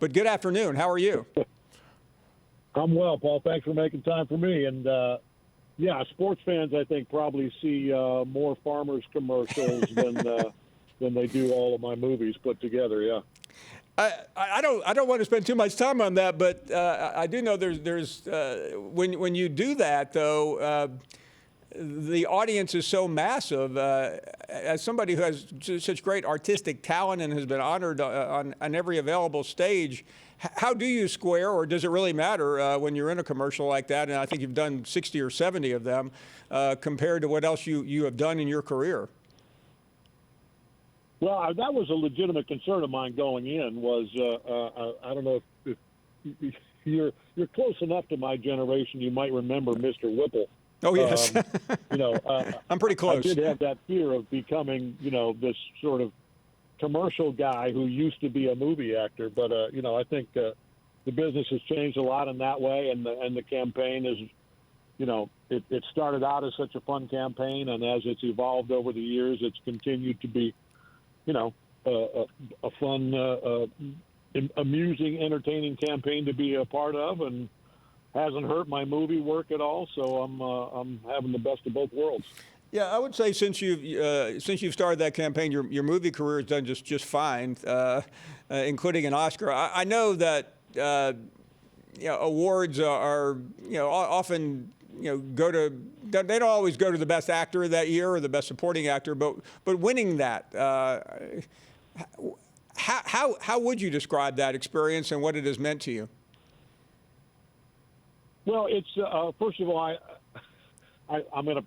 But good afternoon. How are you? I'm well, Paul. Thanks for making time for me. And yeah, sports fans, I think, probably see more Farmers commercials than they do all of my movies put together. Yeah. I don't want to spend too much time on that, but I do know there's when you do that though, the audience is so massive. As somebody who has such great artistic talent and has been honored on every available stage, how do you square, or does it really matter when you're in a commercial like that? And I think you've done 60 or 70 of them compared to what else you have done in your career. Well, that was a legitimate concern of mine going in. Was I don't know if you're close enough to my generation, you might remember Mr. Whipple. Oh yes, I'm pretty close. I did have that fear of becoming, this sort of commercial guy who used to be a movie actor. But I think the business has changed a lot in that way, and the campaign is, it started out as such a fun campaign, and as it's evolved over the years, it's continued to be, a fun, amusing, entertaining campaign to be a part of, and hasn't hurt my movie work at all. So I'm having the best of both worlds. Yeah, I would say since you've started that campaign, your movie career has done just fine, including an Oscar. I know that awards are often they don't always go to the best actor that year or the best supporting actor, but winning that, how would you describe that experience and what it has meant to you? Well, it's first of all, I'm going to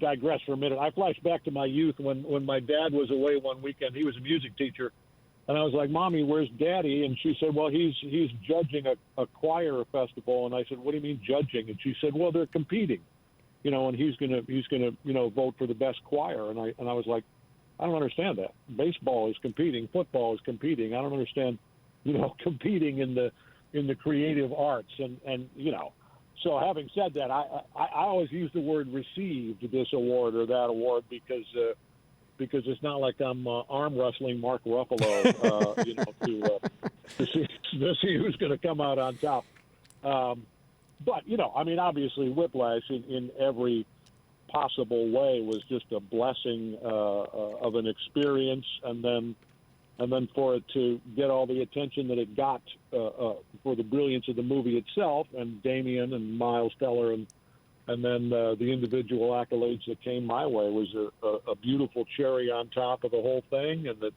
digress for a minute. I flash back to my youth when my dad was away one weekend. He was a music teacher, and I was like, "Mommy, where's Daddy?" And she said, "Well, he's judging a choir festival." And I said, "What do you mean judging?" And she said, "Well, they're competing, and he's gonna vote for the best choir." And I was like, "I don't understand that. Baseball is competing, football is competing. I don't understand, competing in the creative arts and." So having said that, I always use the word received this award or that award because it's not like I'm arm wrestling Mark Ruffalo, to see who's going to come out on top. But obviously Whiplash in every possible way was just a blessing of an experience, and then for it to get all the attention that it got for the brilliance of the movie itself, and Damien and Miles Teller, and then the individual accolades that came my way was a beautiful cherry on top of the whole thing, and that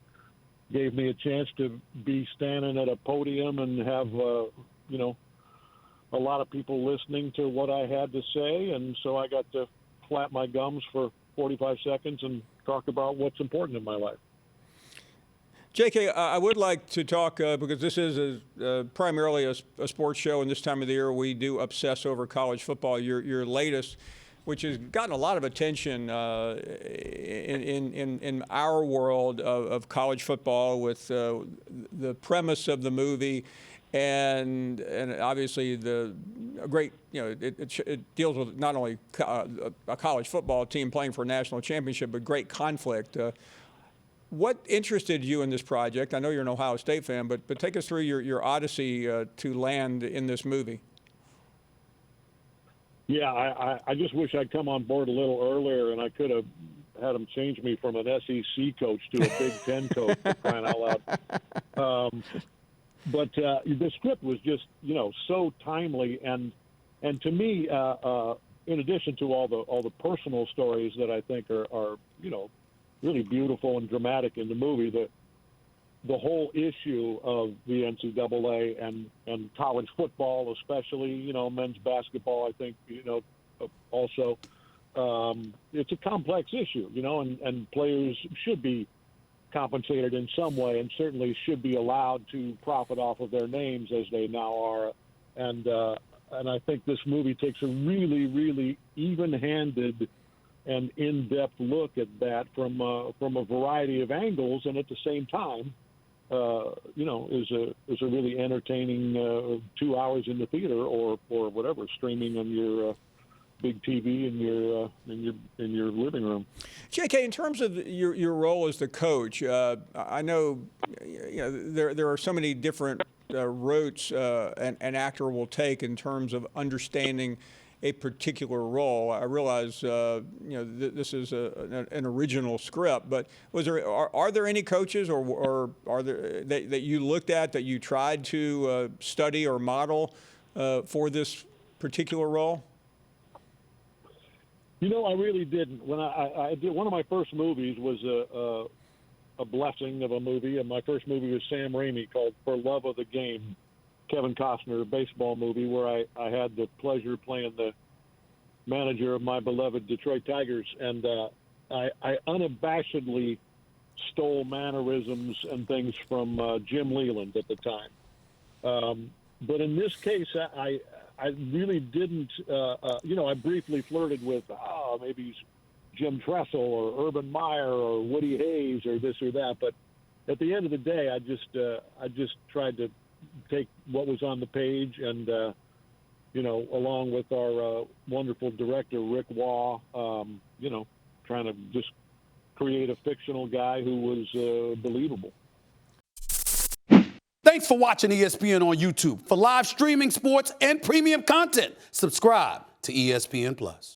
gave me a chance to be standing at a podium and have a lot of people listening to what I had to say, and so I got to flap my gums for 45 seconds and talk about what's important in my life. J.K., I would like to talk, because this is primarily a sports show, and this time of the year we do obsess over college football. Your latest, which has gotten a lot of attention in our world of college football, with the premise of the movie, and obviously a great, it deals with not only a college football team playing for a national championship, but great conflict. What interested you in this project? I know you're an Ohio State fan, but take us through your odyssey to land in this movie. Yeah, I just wish I'd come on board a little earlier, and I could have had them change me from an SEC coach to a Big Ten coach, for crying out loud. But the script was just, so timely, and to me, in addition to all the personal stories that I think are really beautiful and dramatic in the movie, the whole issue of the NCAA and college football, especially, men's basketball, I think, also, it's a complex issue, and players should be compensated in some way, and certainly should be allowed to profit off of their names as they now are. And I think this movie takes a really, really even-handed and in-depth look at that from a variety of angles, and at the same time, is a really entertaining 2 hours in the theater or whatever, streaming on your big TV in your living room. J.K., in terms of your role as the coach, I know there are so many different routes an actor will take in terms of understanding a particular role. I realize this is an original script, but are there any coaches or are there that you looked at that you tried to study or model for this particular role? I really didn't. When I did, one of my first movies was a blessing of a movie, and my first movie was Sam Raimi called For Love of the Game, Kevin Costner, a baseball movie where I had the pleasure of playing the manager of my beloved Detroit Tigers, and I unabashedly stole mannerisms and things from Jim Leland at the time. But in this case, I really didn't, I briefly flirted with, maybe he's Jim Tressel or Urban Meyer or Woody Hayes or this or that. But at the end of the day, I just tried to take what was on the page and, along with our wonderful director, Rick Waugh, trying to just create a fictional guy who was believable. Thanks for watching ESPN on YouTube. For live streaming, sports, and premium content, subscribe to ESPN+.